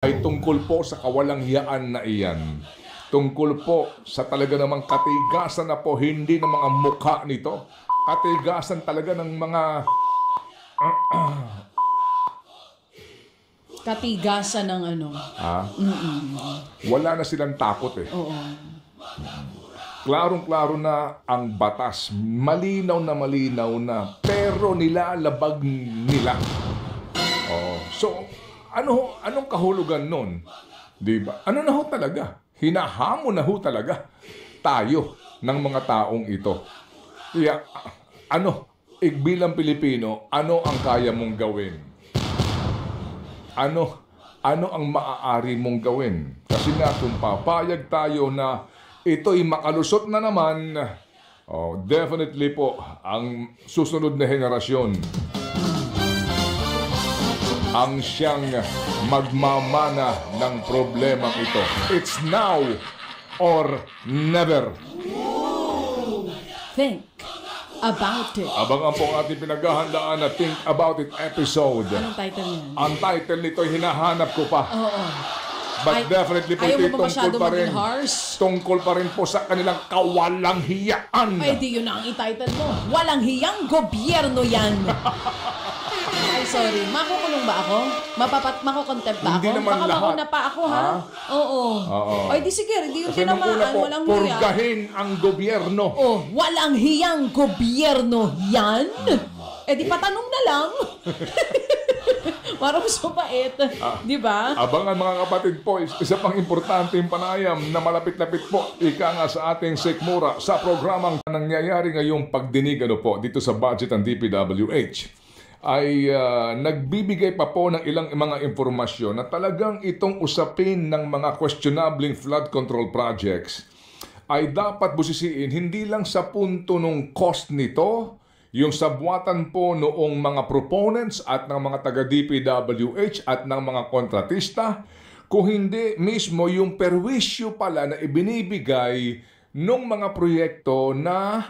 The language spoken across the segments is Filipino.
ay tungkol po sa kawalanghiyaan na iyan. Tungkol po sa talaga namang katigasan na po, hindi ng mga mukha nito. Katigasan talaga ng mga... Katigasan ng ano. Ha? Wala na silang takot eh. Oo. Klarong-klaro na ang batas. Malinaw na, pero nilalabag nila. Oh. So, anong kahulugan nun? Diba? Ano na ho talaga? Hinahamon na ho talaga tayo ng mga taong ito. Kaya, bilang Pilipino, ano ang kaya mong gawin? Ano ang maaari mong gawin? Kasi nga kung papayag tayo na ito'y makalusot na naman, definitely po, ang susunod na henerasyon ang siyang magmamana ng problemang ito. It's now or never. Think about it. Abangan po ang ating pinaghahandaan na Think About It episode. Anong title niyan? Ang title nito hinahanap ko pa. Oo. But definitely po ayaw ito mo ba masyado tungkol pa rin. maging harsh? Tungkol pa rin po sa kanilang kawalanghiyaan. Ay, di yun na ang i-title mo. Walang hiyang gobyerno yan. Ay, sorry. Makukulong ba ako? Makukontempt ba ako? Hindi naman Baka lahat. mauna pa ako, ha? Oo. Ay, di sige. Di yun Kasi nung una tinamaan. po, Walang hiya. purgahin ang gobyerno. Oh, walang hiyang gobyerno yan? Eh, di patanong na lang. Parang sumait. Di ba? Abangan mga kapatid po, isa pang importante yung panayam na malapit-lapit po, ika nga sa ating sikmura sa programang nangyayari ngayong pagdinig dito sa budget ng DPWH ay nagbibigay pa po ng ilang mga impormasyon na talagang itong usapin ng mga questionable flood control projects ay dapat busisiin hindi lang sa punto ng cost nito, yung sabwatan po noong mga proponents at ng mga taga-DPWH at ng mga kontratista, kung hindi mismo yung perwisyo pala na ibinibigay ng mga proyekto na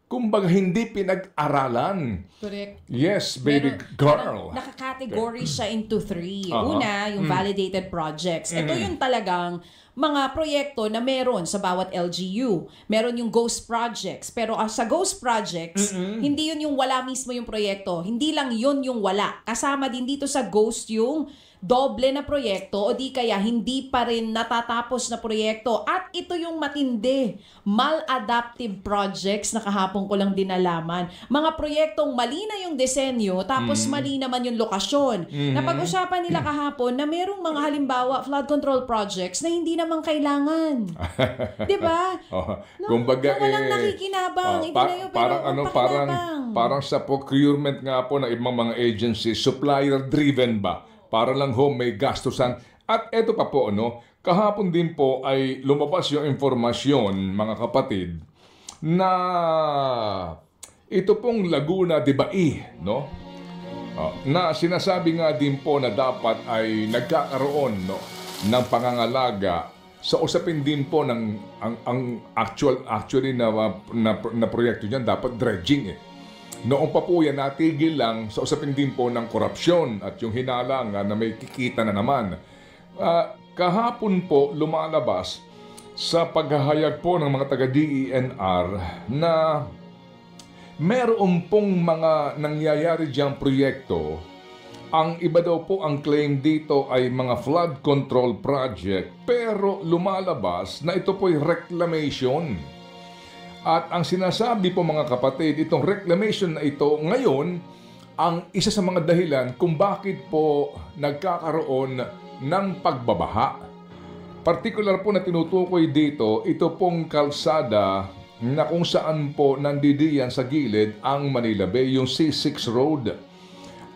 kumbaga hindi pinag-aralan. Correct. Yes, baby girl. Nakakategory siya into three. Una, yung validated projects. Ito yung talagang mga proyekto na meron sa bawat LGU. Meron yung ghost projects. Pero sa ghost projects, hindi yun yung wala mismo yung proyekto. Hindi lang yun yung wala. Kasama din dito sa ghost yung doble na proyekto o di kaya hindi pa rin natatapos na proyekto. At ito yung matindi, maladaptive projects na kahapon ko lang dinalaman. Mga proyektong mali na yung disenyo tapos mali naman yung lokasyon. Napag-usapan nila kahapon na merong mga halimbawa flood control projects na hindi naman kailangan. Di ba? Kumbaga walang nakikinabang. Parang sa procurement nga po ng ibang mga agencies, supplier driven ba? Para lang ho may gastusan. At eto pa po, kahapon din po ay lumabas yung informasyon, mga kapatid, na ito pong Laguna de Bai, na sinasabi nga din po na dapat ay nagkakaroon ng pangangalaga sa usapin din po ng ang actually na proyekto niyan dapat dredging Noong pa po yan, natigil lang sa usapin din po ng korupsyon at yung hinalangan na may kikita na naman. Kahapon po lumalabas sa paghahayag po ng mga taga-DENR na meron pong mga nangyayari diyang proyekto. Ang iba daw po ang claim dito ay mga flood control project, pero lumalabas na ito po'y reclamation. At ang sinasabi po mga kapatid, itong reclamation na ito ngayon, ang isa sa mga dahilan kung bakit po nagkakaroon ng pagbabaha. Particular po na tinutukoy dito, ito pong kalsada na kung saan po nandidiyan sa gilid ang Manila Bay, yung C6 Road.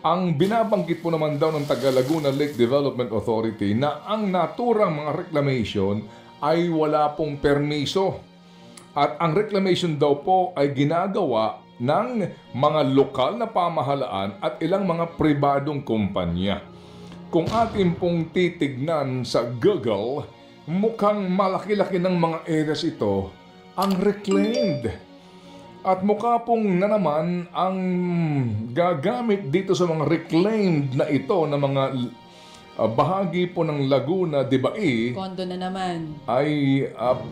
Ang binabanggit po naman daw ng Taga-Laguna Lake Development Authority na ang naturang mga reclamation ay wala pong permiso. At ang reclamation daw po ay ginagawa ng mga lokal na pamahalaan at ilang mga pribadong kumpanya. Kung atin pong titignan sa Google, mukhang malaki-laki ng mga areas ito ang reclaimed. At mukha pong na naman ang gagamit dito sa mga reclaimed na ito na mga bahagi po ng Laguna de Bai Kondo na naman. ay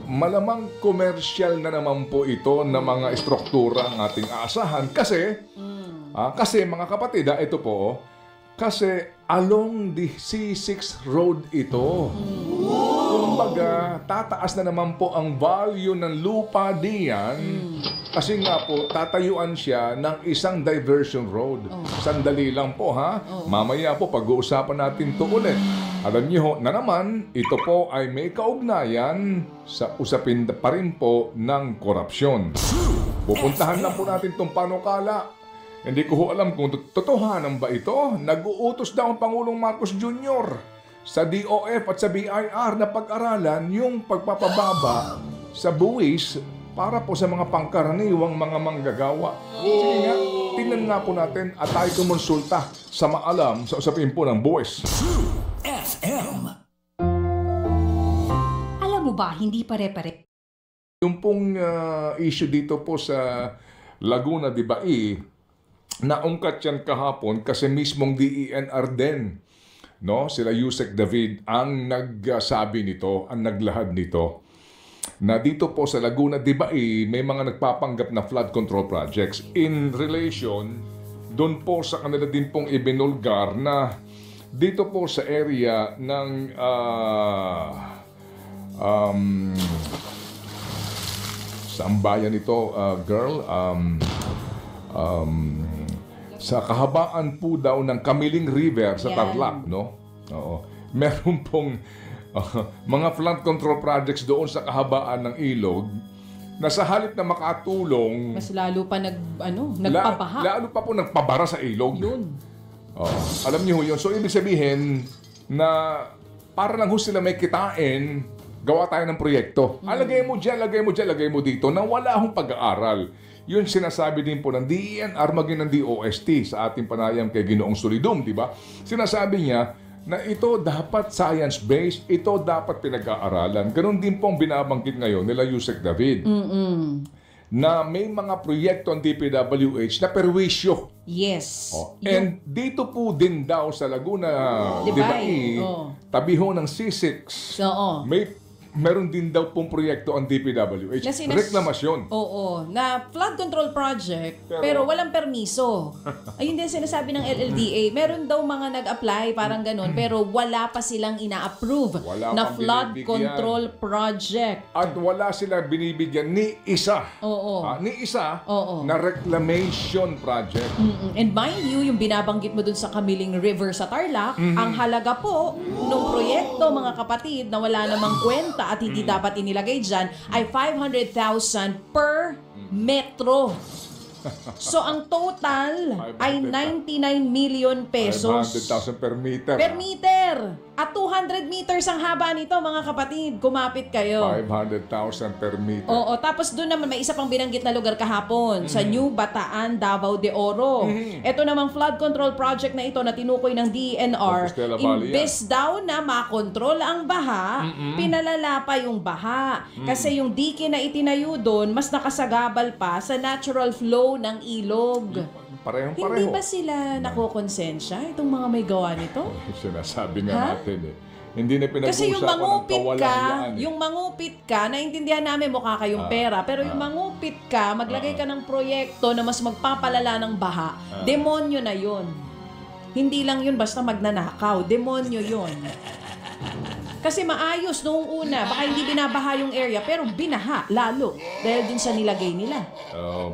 malamang komersyal na naman po ito na mga estruktura ang ating aasahan kasi mga kapatid, ito po, kasi along the C6 road ito. Kumbaga, tataas na naman po ang value ng lupa diyan kasi nga po, tatayuan siya ng isang diversion road. Sandali lang po ha. Mamaya po, pag-uusapan natin to ulit. Alam niyo na naman, ito po ay may kaugnayan sa usapin pa rin po ng korupsyon. Pupuntahan lang po natin itong panukala. Hindi ko alam kung totohanan ba ito. Nag-uutos daw ang Pangulong Marcos Jr. sa DOF at sa BIR na pag-aralan yung pagpapababa sa buwis para po sa mga pangkaraniwang mga manggagawa. Sige nga, tingnan nga po natin at tayo kumonsulta sa maalam sa usapin po ng buwis. FM. Alam mo ba, hindi pare-pare. Yung pong issue dito po sa Laguna de Bai, naungkat yan kahapon kasi mismong DENR din. No? Sila Yusek David ang nagsabi nito, ang naglahad nito. Na dito po sa Laguna de Bai, may mga nagpapanggap na flood control projects in relation doon po sa kanila din pong ibinulgar na dito po sa area ng saan bayan ito, girl? Sa kahabaan po daw ng Kamiling River sa Tarlac, no? Oo. Meron pong mga flood control projects doon sa kahabaan ng ilog na sa halip na makatulong, Mas lalo pa nagpabaha. lalo pa po nagpabara sa ilog. Yun. Alam niyo yun. So, ibig sabihin na para lang ho sila may kitain, gawa tayo ng proyekto. Lagay mo dyan, lagay mo dyan, lagay mo dito, na wala hong pag-aaral. Yun sinasabi din po ng DENR maging ng DOST sa ating panayam kay Ginoong Solidum, di ba? Sinasabi niya na ito dapat science-based, ito dapat pinag-aaralan. Ganon din pong binabanggit ngayon nila Yusek David. Na may mga proyekto ang DPWH na perwisyo. Yes. And dito po din daw sa Laguna de Bai, tabi ho ng C6, meron din daw pong proyekto ang DPWH. Reklamasyon. Oo. Na flood control project, pero walang permiso. Ayun din sinasabi ng LLDA. Meron daw mga nag-apply, parang ganun, pero wala pa silang ina-approve na flood control project. At wala sila binibigyan ni isa. Na reclamation project. And mind you, yung binabanggit mo dun sa Kamiling River sa Tarlac, ang halaga po nung proyekto, mga kapatid, na wala namang kwenta at hindi dapat inilagay dyan, ay 500,000 per metro. So, ang total ay 99 million pesos. 500,000 per meter. Per meter! At 200 meters ang haba nito, mga kapatid. Kumapit kayo. 500,000 per meter. Oo, tapos doon naman may isa pang binanggit na lugar kahapon, sa New Bataan, Davao de Oro. Ito namang flood control project na ito na tinukoy ng DENR, imbes daw na makontrol ang baha, pinalala pa yung baha. Kasi yung dike na itinayo doon, mas nakasagabal pa sa natural flow ng ilog. Parehong-pareho. Hindi ba sila nakokonsensya, itong mga may gawa nito? Sinasabi nga natin Hindi na pinag-uusapan kasi yung mangupit ng ka, yung mangupit ka, naintindihan namin mukha kayong pera, pero yung mangupit ka, maglagay ka ng proyekto na mas magpapalala ng baha, demonyo na yun. Hindi lang yun basta magnanakaw, demonyo yun. Kasi maayos noong una, baka hindi binabaha yung area, pero binaha lalo dahil dun sa nilagay nila.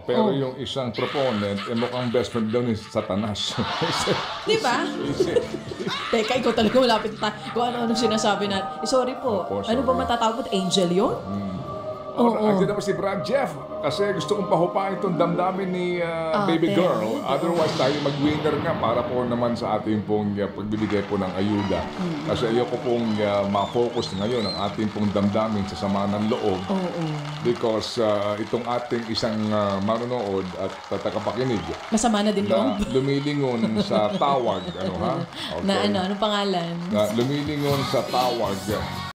Pero yung isang proponent, mukhang best friend daw ni Satanas. Di ba? Teka, ikaw talaga malapit kung ano-ano sinasabi na. Sorry po, ano ba matatawag? Angel yun? Andiyan naman si Brad Jeff kasi gusto kong pahupain itong damdamin ni baby girl. Otherwise tayo mag-winner nga para po naman sa ating pong pagbibigay po ng ayuda. Kasi ayoko pong ma-focus ngayon ang ating pong damdamin sa sama ng loob. Because itong ating isang manonood at tagapakinig masama na din na lumilingon sa tawag. Na anong pangalan? Na lumilingon sa tawag